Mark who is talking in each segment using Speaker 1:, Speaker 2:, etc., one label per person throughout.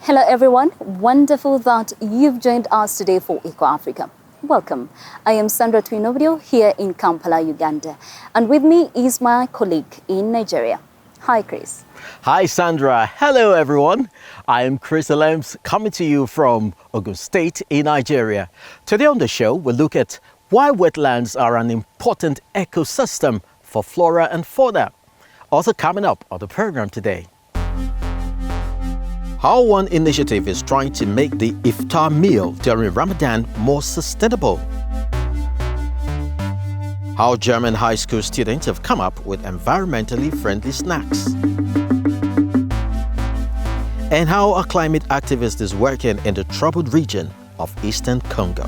Speaker 1: Hello everyone, wonderful that you've joined us today for Eco Africa. Welcome. I am Sandra Twinovideo here in Kampala, Uganda. And with me is my colleague in Nigeria. Hi Chris.
Speaker 2: Hi Sandra. Hello everyone. I am Chris Alems coming to you from Ogun State in Nigeria. Today on the show we'll look at why wetlands are an important ecosystem for flora and fauna. Also coming up on the program today, how one initiative is trying to make the Iftar meal during Ramadan more sustainable. How German high school students have come up with environmentally friendly snacks. And how a climate activist is working in the troubled region of eastern Congo.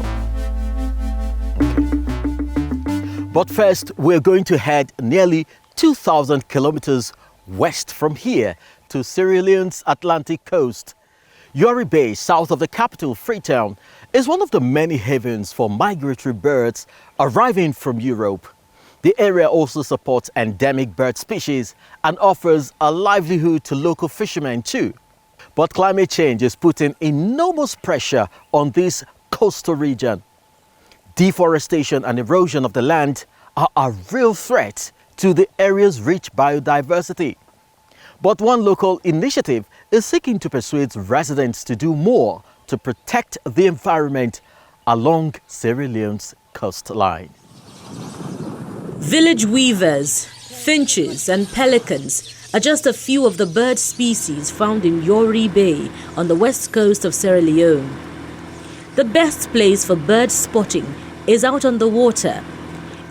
Speaker 2: But first, we're going to head nearly 2,000 kilometers west from here to Sierra Leone's Atlantic coast. Yori Bay, south of the capital, Freetown, is one of the many havens for migratory birds arriving from Europe. The area also supports endemic bird species and offers a livelihood to local fishermen too. But climate change is putting enormous pressure on this coastal region. Deforestation and erosion of the land are a real threat to the area's rich biodiversity. But one local initiative is seeking to persuade residents to do more to protect the environment along Sierra Leone's coastline.
Speaker 3: Village weavers, finches and pelicans are just a few of the bird species found in Yori Bay on the west coast of Sierra Leone. The best place for bird spotting is out on the water.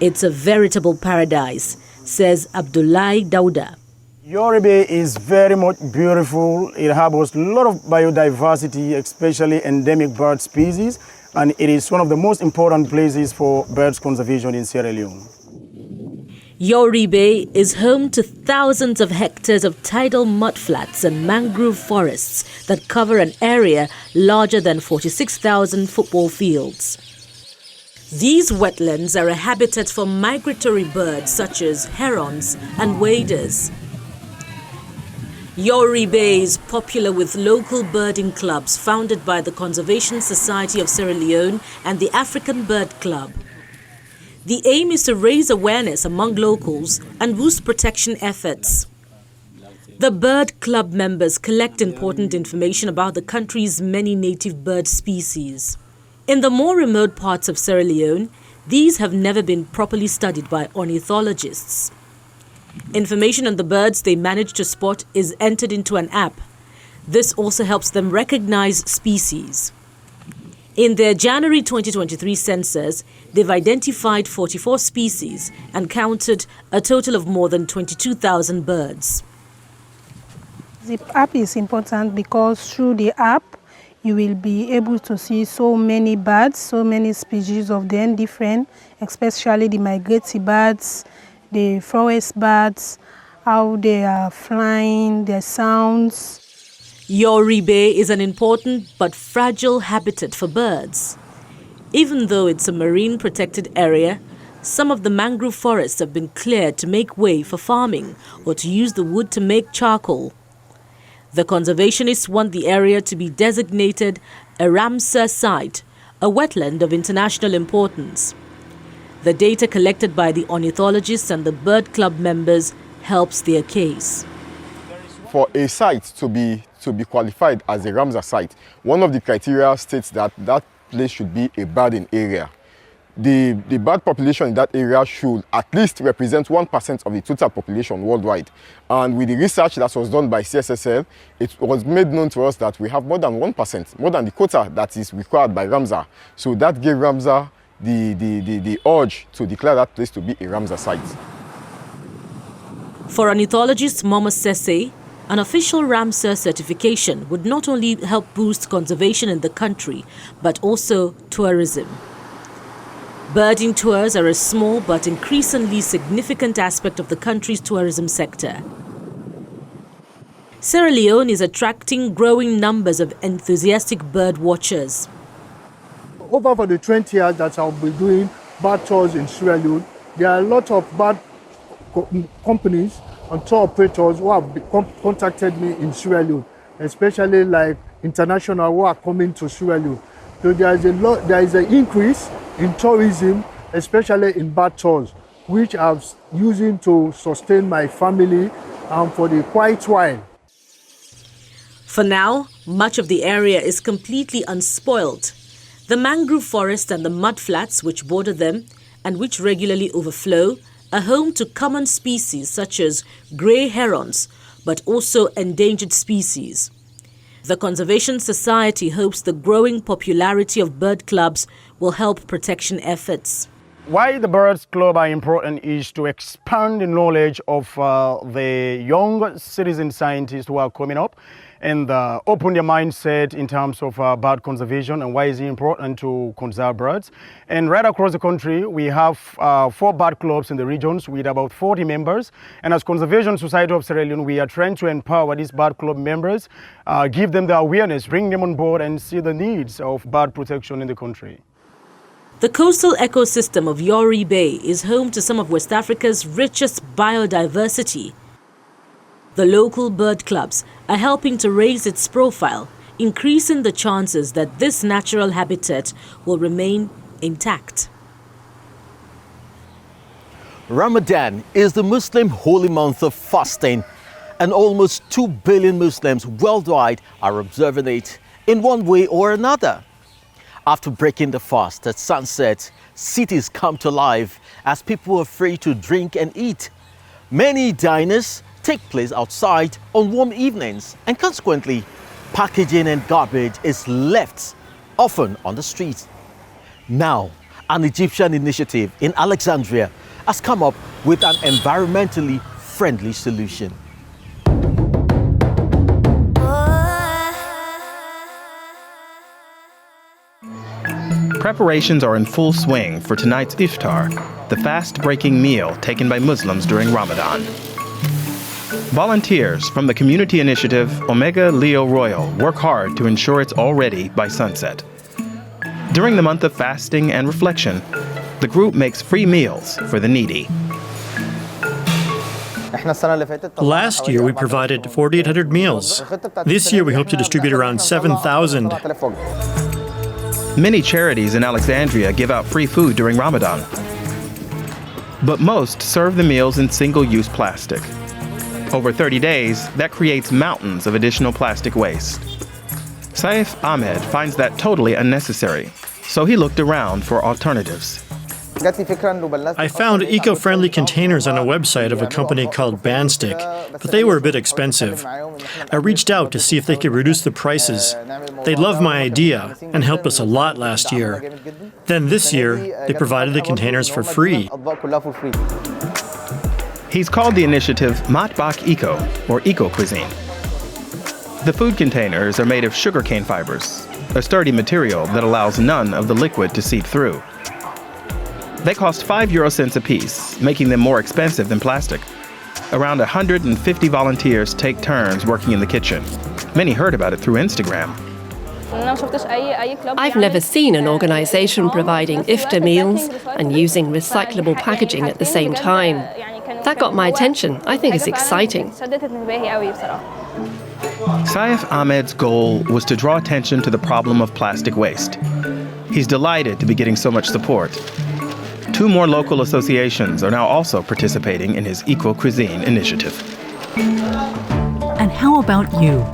Speaker 3: It's a veritable paradise, says Abdullahi Dauda.
Speaker 4: Yori Bay is very much beautiful. It harbors a lot of biodiversity, especially endemic bird species, and it is one of the most important places for birds conservation in Sierra Leone.
Speaker 3: Yori Bay is home to thousands of hectares of tidal mudflats and mangrove forests that cover an area larger than 46,000 football fields. These wetlands are a habitat for migratory birds such as herons and waders. Yori Bay is popular with local birding clubs founded by the Conservation Society of Sierra Leone and the African Bird Club. The aim is to raise awareness among locals and boost protection efforts. The Bird Club members collect important information about the country's many native bird species. In the more remote parts of Sierra Leone, these have never been properly studied by ornithologists. Information on the birds they manage to spot is entered into an app. This also helps them recognize species. In their January 2023 census, they've identified 44 species and counted a total of more than 22,000 birds.
Speaker 5: The app is important because through the app, you will be able to see so many birds, so many species of them different, especially the migratory birds, the forest birds, how they are flying, their sounds.
Speaker 3: Yori Bay is an important but fragile habitat for birds. Even though it's a marine protected area, some of the mangrove forests have been cleared to make way for farming or to use the wood to make charcoal. The conservationists want the area to be designated a Ramsar site, a wetland of international importance. The data collected by the ornithologists and the Bird Club members helps their case.
Speaker 6: For a site to be qualified as a Ramsar site, one of the criteria states that that place should be a birding area. The bird population in that area should at least represent 1% of the total population worldwide. And with the research that was done by CSSL, it was made known to us that we have more than 1%, more than the quota that is required by Ramsar. So that gave Ramsar the urge to declare that place to be a Ramsar site.
Speaker 3: For ornithologist Mama Sese, an official Ramsar certification would not only help boost conservation in the country, but also tourism. Birding tours are a small but increasingly significant aspect of the country's tourism sector. Sierra Leone is attracting growing numbers of enthusiastic bird watchers.
Speaker 7: Over for the 20 years that I'll be doing bird tours in Sierra Leone, there are a lot of bird companies and tour operators who have contacted me in Sierra Leone, especially like international who are coming to Sierra Leone. So there is an increase in tourism, especially in bird tours, which I'm using to sustain my family for the quite while.
Speaker 3: For now, much of the area is completely unspoiled. The mangrove forest and the mudflats which border them, and which regularly overflow, are home to common species such as grey herons, but also endangered species. The Conservation Society hopes the growing popularity of bird clubs will help protection efforts.
Speaker 4: Why the Birds Club are important is to expand the knowledge of the young citizen scientists who are coming up and open their mindset in terms of bird conservation and why is it important to conserve birds. And right across the country, we have 4 bird clubs in the regions with about 40 members. And as Conservation Society of Sierra Leone, we are trying to empower these bird club members, give them the awareness, bring them on board and see the needs of bird protection in the country.
Speaker 3: The coastal ecosystem of Yori Bay is home to some of West Africa's richest biodiversity. The local bird clubs are helping to raise its profile, increasing the chances that this natural habitat will remain intact.
Speaker 2: Ramadan is the Muslim holy month of fasting, and almost 2 billion Muslims worldwide are observing it in one way or another. After breaking the fast at sunset, cities come to life as people are free to drink and eat. Many diners take place outside on warm evenings, and consequently, packaging and garbage is left often on the streets. Now, an Egyptian initiative in Alexandria has come up with an environmentally friendly solution.
Speaker 8: Preparations are in full swing for tonight's Iftar, the fast-breaking meal taken by Muslims during Ramadan. Volunteers from the community initiative Omega Leo Royal work hard to ensure it's all ready by sunset. During the month of fasting and reflection, the group makes free meals for the needy.
Speaker 9: Last year, we provided 4,800 meals. This year, we hope to distribute around 7,000.
Speaker 8: Many charities in Alexandria give out free food during Ramadan. But most serve the meals in single-use plastic. Over 30 days, that creates mountains of additional plastic waste. Saif Ahmed finds that totally unnecessary, so he looked around for alternatives.
Speaker 9: I found eco-friendly containers on a website of a company called Bandstick, but they were a bit expensive. I reached out to see if they could reduce the prices. They loved my idea and helped us a lot last year. Then this year, they provided the containers for free.
Speaker 8: He's called the initiative Matbach Eco, or Eco Cuisine. The food containers are made of sugarcane fibers, a sturdy material that allows none of the liquid to seep through. They cost 5 euro cents apiece, making them more expensive than plastic. Around 150 volunteers take turns working in the kitchen. Many heard about it through Instagram.
Speaker 10: I've never seen an organization providing iftar meals and using recyclable packaging at the same time. That got my attention. I think it's exciting.
Speaker 8: Saif Ahmed's goal was to draw attention to the problem of plastic waste. He's delighted to be getting so much support. 2 more local associations are now also participating in his Eco Cuisine initiative.
Speaker 11: And how about you?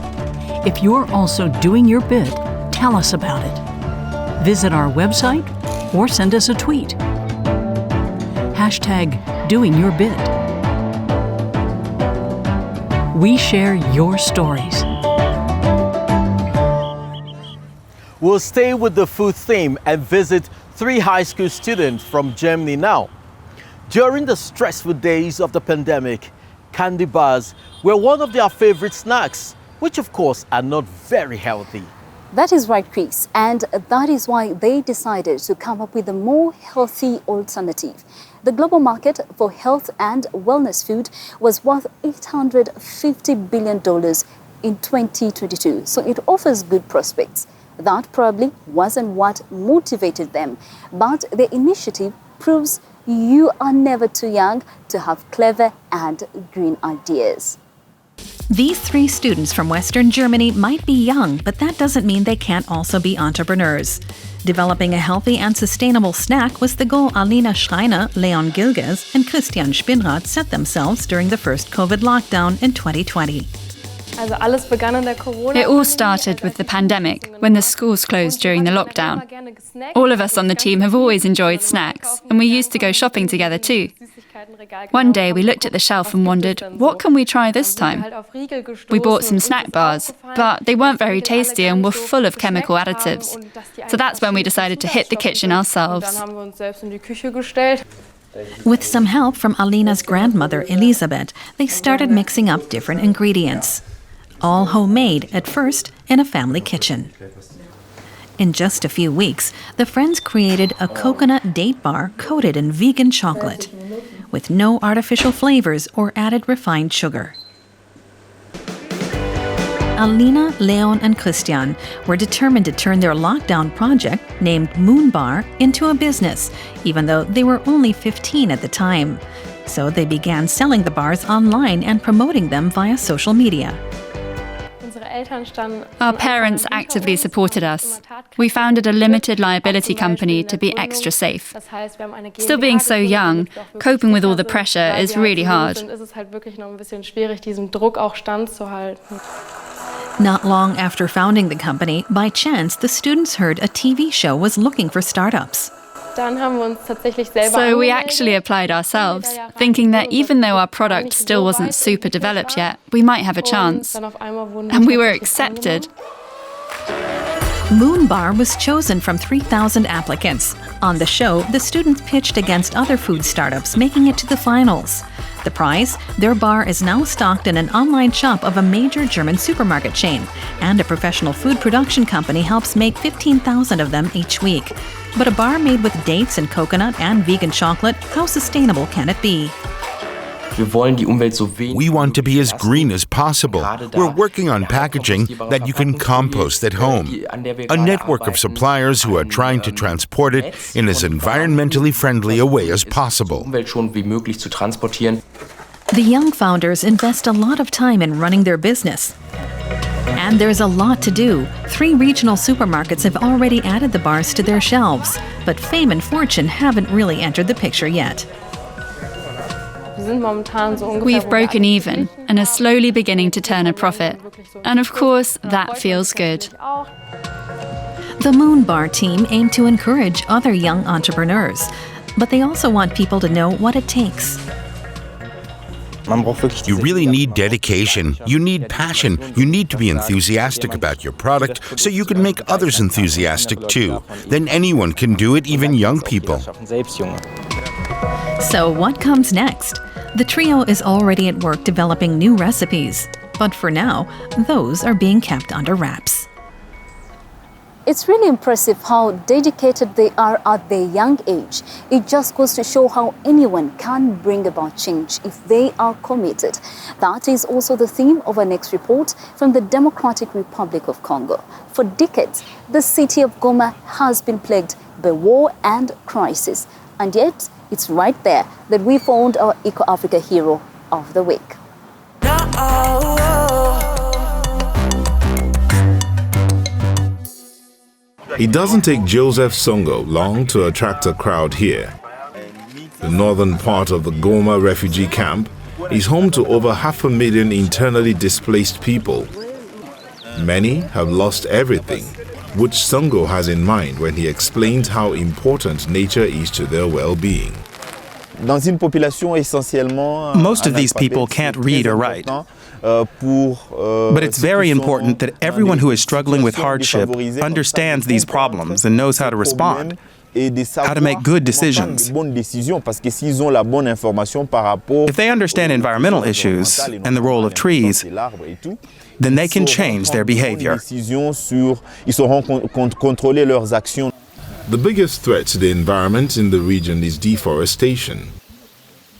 Speaker 11: If you're also doing your bit, tell us about it. Visit our website or send us a tweet. #DoingYourBit. We share your stories.
Speaker 2: We'll stay with the food theme and visit 3 high school students from Germany now. During the stressful days of the pandemic, candy bars were one of their favorite snacks, which of course are not very healthy.
Speaker 1: That is right, Chris, and that is why they decided to come up with a more healthy alternative. The global market for health and wellness food was worth $850 billion in 2022, so it offers good prospects. That probably wasn't what motivated them, but the initiative proves you are never too young to have clever and green ideas.
Speaker 12: These 3 students from Western Germany might be young, but that doesn't mean they can't also be entrepreneurs. Developing a healthy and sustainable snack was the goal Alina Schreiner, Leon Gilges, and Christian Spinrad set themselves during the first COVID lockdown in 2020.
Speaker 13: It all started with the pandemic, when the schools closed during the lockdown. All of us on the team have always enjoyed snacks, and we used to go shopping together too. One day we looked at the shelf and wondered, what can we try this time? We bought some snack bars, but they weren't very tasty and were full of chemical additives. So that's when we decided to hit the kitchen ourselves.
Speaker 12: With some help from Alina's grandmother, Elisabeth, they started mixing up different ingredients. All homemade at first in a family kitchen. In just a few weeks, the friends created a coconut date bar coated in vegan chocolate, with no artificial flavors or added refined sugar. Alina, Leon, and Christian were determined to turn their lockdown project, named Moon Bar, into a business, even though they were only 15 at the time. So they began selling the bars online and promoting them via social media.
Speaker 13: Our parents actively supported us. We founded a limited liability company to be extra safe. Still being so young, coping with all the pressure is really hard.
Speaker 12: Not long after founding the company, by chance, the students heard a TV show was looking for startups.
Speaker 13: So we actually applied ourselves, thinking that even though our product still wasn't super developed yet, we might have a chance. And we were accepted.
Speaker 12: Moon Bar was chosen from 3,000 applicants. On the show, the students pitched against other food startups, making it to the finals. The prize? Their bar is now stocked in an online shop of a major German supermarket chain, and a professional food production company helps make 15,000 of them each week. But a bar made with dates and coconut and vegan chocolate, how sustainable can it be?
Speaker 14: We want to be as green as possible. We're working on packaging that you can compost at home. A network of suppliers who are trying to transport it in as environmentally friendly a way as possible.
Speaker 12: The young founders invest a lot of time in running their business. And there's a lot to do. 3 regional supermarkets have already added the bars to their shelves, but fame and fortune haven't really entered the picture yet.
Speaker 13: We've broken even and are slowly beginning to turn a profit. And of course, that feels good.
Speaker 12: The Moon Bar team aim to encourage other young entrepreneurs, but they also want people to know what it takes.
Speaker 14: You really need dedication. You need passion. You need to be enthusiastic about your product so you can make others enthusiastic too. Then anyone can do it, even young people.
Speaker 12: So what comes next? The trio is already at work developing new recipes, but for now, those are being kept under wraps.
Speaker 1: It's really impressive how dedicated they are at their young age. It just goes to show how anyone can bring about change if they are committed. That is also the theme of our next report from the Democratic Republic of Congo. For decades, the city of Goma has been plagued by war and crisis. And yet, it's right there that we found our Eco-Africa hero of the week.
Speaker 15: It doesn't take Joseph Songo long to attract a crowd here. The northern part of the Goma refugee camp is home to over 500,000 internally displaced people. Many have lost everything, which Songo has in mind when he explains how important nature is to their well-being.
Speaker 16: Most
Speaker 8: of these people can't read or write. But it's very important that everyone who is struggling with hardship understands these problems and knows how to respond, how to make good decisions. If they understand environmental issues and the role of trees, then they can change their behavior.
Speaker 15: The biggest threat to the environment in the region is deforestation.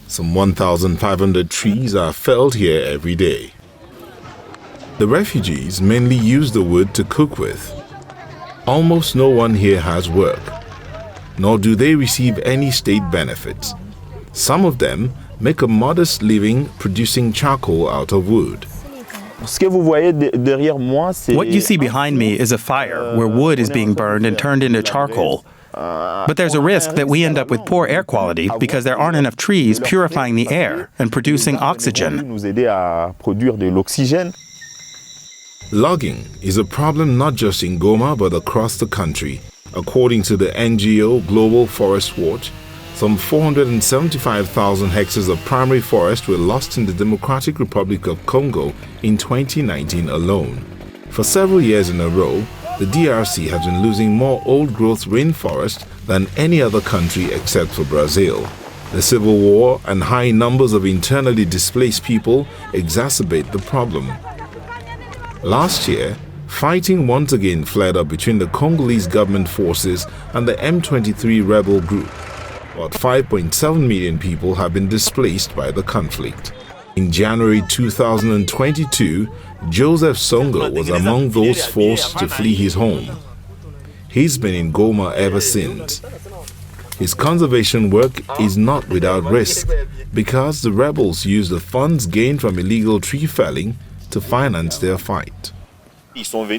Speaker 15: Some 1,500 trees are felled here every day. The refugees mainly use the wood to cook with. Almost no one here has work, nor do they receive any state benefits. Some of them make a modest living producing charcoal out of wood.
Speaker 8: What you see behind me is a fire where wood is being burned and turned into charcoal. But there's a risk that we end up with poor air quality because there aren't enough trees purifying the air and producing oxygen.
Speaker 15: Logging is a problem not just in Goma but across the country. According to the NGO Global Forest Watch, some 475,000 hectares of primary forest were lost in the Democratic Republic of Congo in 2019 alone. For several years in a row, the DRC has been losing more old-growth rainforest than any other country except for Brazil. The civil war and high numbers of internally displaced people exacerbate the problem. Last year, fighting once again flared up between the Congolese government forces and the M23 rebel group. About 5.7 million people have been displaced by the conflict. In January 2022, Joseph Songo was among those forced to flee his home. He's been in Goma ever since. His conservation work is not without risk because the rebels use the funds gained from illegal tree felling to finance their fight.
Speaker 8: They came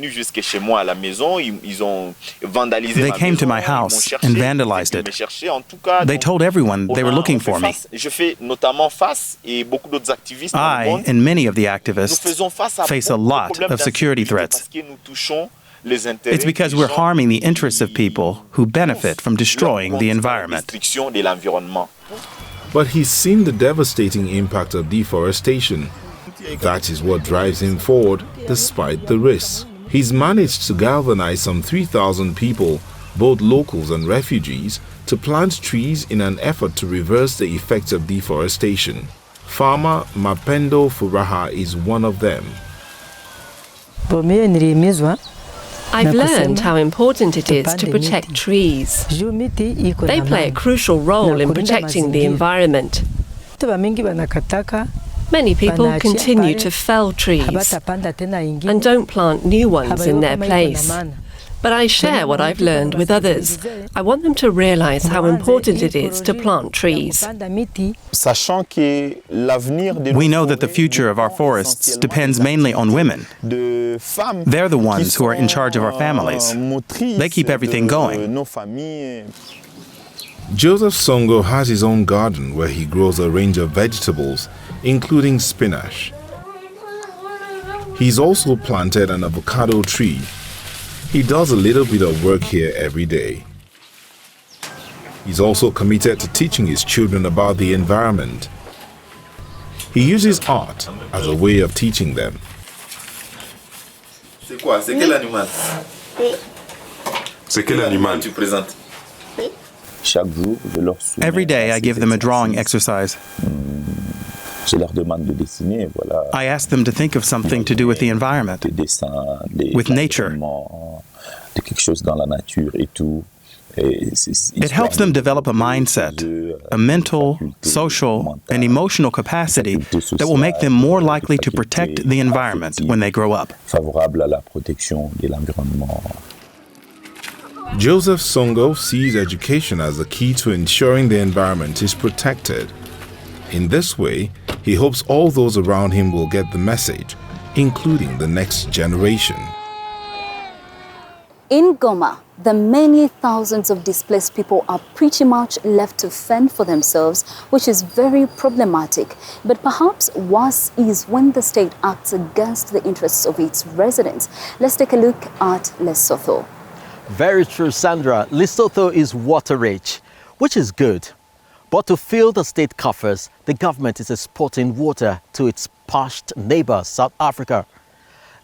Speaker 8: to my house and vandalized it. They told everyone they were looking for me. I and many of the activists face a lot of security threats. It's because we're harming the interests of people who benefit from destroying the environment.
Speaker 15: But he's seen the devastating impact of deforestation. That is what drives him forward despite the risks. He's managed to galvanize some 3,000 people, both locals and refugees, to plant trees in an effort to reverse the effects of deforestation. Farmer Mapendo Furaha is one of them.
Speaker 10: I've learned how important it is to protect trees. They play a crucial role in protecting the environment. Many people continue to fell trees and don't plant new ones in their place. But I share what I've learned with others. I want them to realize how important it is to plant trees.
Speaker 8: We know that the future of our forests depends mainly on women. They're the ones who are in charge of our families. They keep everything going.
Speaker 15: Joseph Songo has his own garden where he grows a range of vegetables, including spinach. He's also planted an avocado tree. He does a little bit of work here every day. He's also committed to teaching his children about the environment. He uses art as a way of teaching them.
Speaker 8: Every day I give them a drawing exercise. I ask them to think of something to do with the environment, with nature. It helps them develop a mindset, a mental, social, and emotional capacity that will make them more likely to protect the environment when they grow up.
Speaker 15: Joseph Songo sees education as the key to ensuring the environment is protected. In this way, he hopes all those around him will get the message, including the next generation.
Speaker 1: In Goma, the many thousands of displaced people are pretty much left to fend for themselves, which is very problematic. But perhaps worse is when the state acts against the interests of its residents. Let's take a look at Lesotho.
Speaker 2: Very true, Sandra. Lesotho is water-rich, which is good. But to fill the state coffers, the government is exporting water to its parched neighbor, South Africa.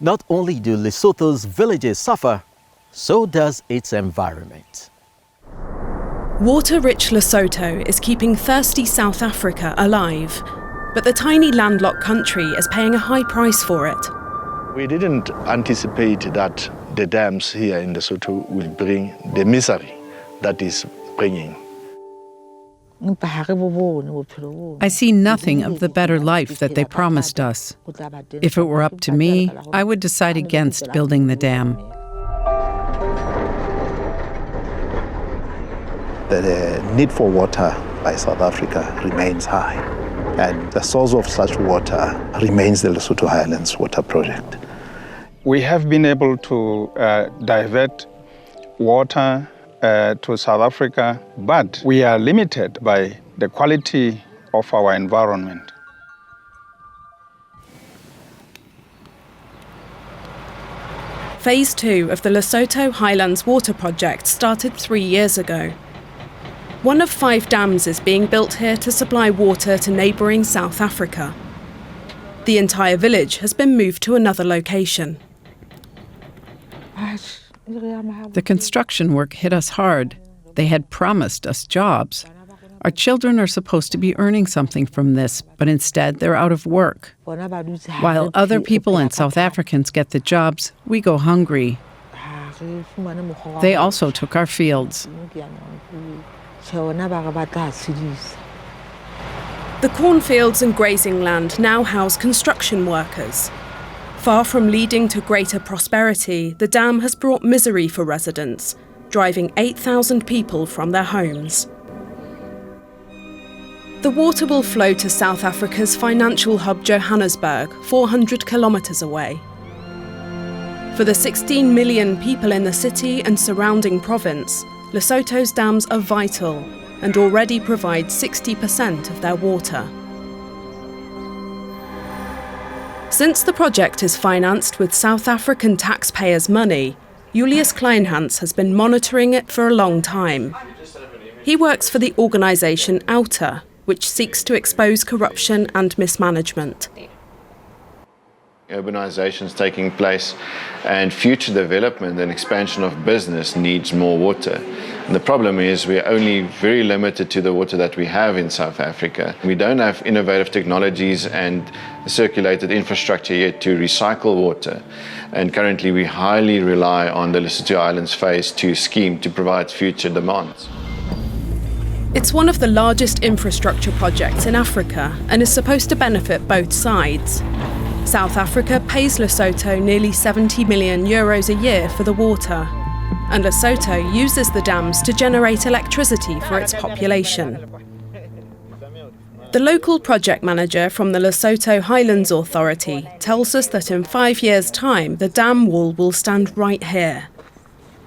Speaker 2: Not only do Lesotho's villages suffer, so does its environment.
Speaker 16: Water-rich Lesotho is keeping thirsty South Africa alive, but the tiny landlocked country is paying a high price for it.
Speaker 17: We didn't anticipate that the dams here in Lesotho will bring the misery that is bringing.
Speaker 18: I see nothing of the better life that they promised us. If it were up to me, I would decide against building the dam.
Speaker 17: The need for water by South Africa remains high.
Speaker 19: And the source of such water remains the Lesotho Highlands Water Project.
Speaker 20: We have been able to divert water to South Africa, but we are limited by the quality of our environment.
Speaker 16: Phase 2 of the Lesotho Highlands Water Project started 3 years ago. One of 5 dams is being built here to supply water to neighbouring South Africa. The entire village has been moved to another location.
Speaker 18: The construction work hit us hard. They had promised us jobs. Our children are supposed to be earning something from this, but instead they're out of work. While other people and South Africans get the jobs, we go hungry. They also took our fields.
Speaker 16: The cornfields and grazing land now house construction workers. Far from leading to greater prosperity, the dam has brought misery for residents, driving 8,000 people from their homes. The water will flow to South Africa's financial hub Johannesburg, 400 kilometres away. For the 16 million people in the city and surrounding province, Lesotho's dams are vital and already provide 60% of their water. Since the project is financed with South African taxpayers' money, Julius Kleinhans has been monitoring it for a long time. He works for the organisation Outer, which seeks to expose corruption and mismanagement.
Speaker 21: Urbanisation is taking place and future development and expansion of business needs more water. And the problem is we're only very limited to the water that we have in South Africa. We don't have innovative technologies and circulated infrastructure yet to recycle water. And currently we highly rely on the Lesotho Islands Phase 2 scheme to provide future demands.
Speaker 16: It's one of the largest infrastructure projects in Africa and is supposed to benefit both sides. South Africa pays Lesotho nearly 70 million euros a year for the water, and Lesotho uses the dams to generate electricity for its population. The local project manager from the Lesotho Highlands Authority tells us that in 5 years' time the dam wall will stand right here.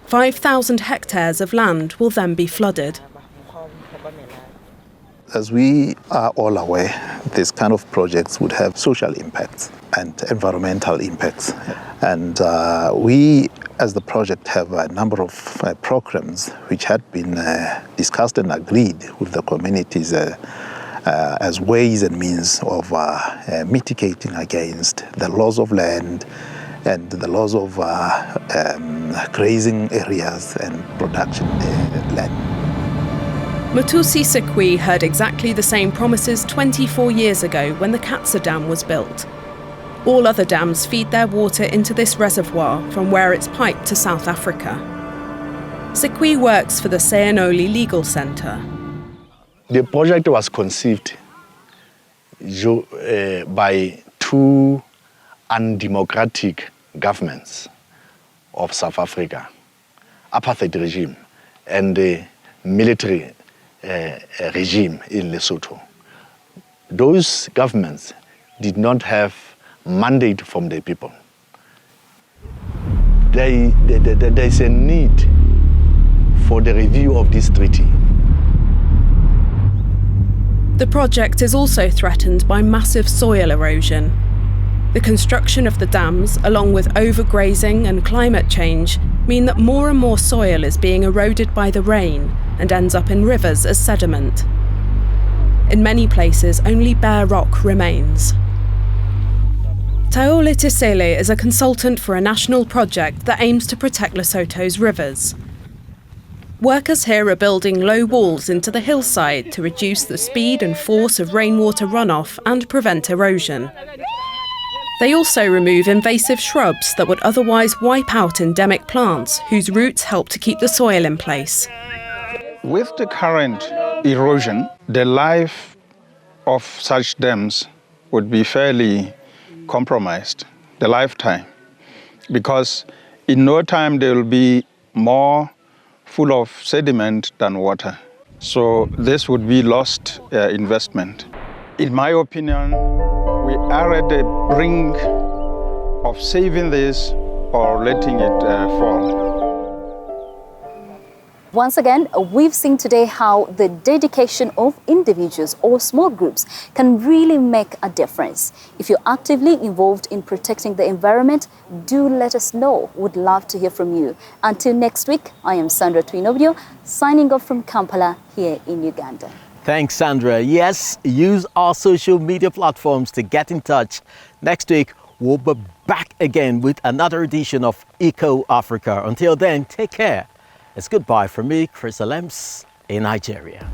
Speaker 16: 5,000 hectares of land will then be flooded.
Speaker 19: As we are all aware, this kind of projects would have social impacts and environmental impacts. And we, as the project, have a number of programs which had been discussed and agreed with the communities as ways and means of mitigating against the loss of land and the loss of grazing areas and production land.
Speaker 16: Mutusi Sekwi heard exactly the same promises 24 years ago when the Katsa Dam was built. All other dams feed their water into this reservoir from where it's piped to South Africa. Sekwi works for the Seyanoli Legal Centre.
Speaker 17: The project was conceived by 2 undemocratic governments of South Africa, apartheid regime and the military regime in Lesotho. Those governments did not have mandate from the people. There is a need for the review of this treaty.
Speaker 16: The project is also threatened by massive soil erosion. The construction of the dams, along with overgrazing and climate change, mean that more and more soil is being eroded by the rain and ends up in rivers as sediment. In many places, only bare rock remains. Taole Tisele is a consultant for a national project that aims to protect Lesotho's rivers. Workers here are building low walls into the hillside to reduce the speed and force of rainwater runoff and prevent erosion. They also remove invasive shrubs that would otherwise wipe out endemic plants whose roots help to keep the soil in place.
Speaker 20: With the current erosion, the life of such dams would be fairly compromised, the lifetime, because in no time they will be more full of sediment than water. So this would be lost investment. In my opinion, we are at the brink of saving this or letting it fall.
Speaker 1: Once again, we've seen today how the dedication of individuals or small groups can really make a difference. If you're actively involved in protecting the environment, do let us know. Would love to hear from you. Until next week, I am Sandra Twinobio, signing off from Kampala here in Uganda.
Speaker 2: Thanks, Sandra. Yes, use our social media platforms to get in touch. Next week, we'll be back again with another edition of Eco Africa. Until then, take care. It's goodbye from me, Chris Alems, in Nigeria.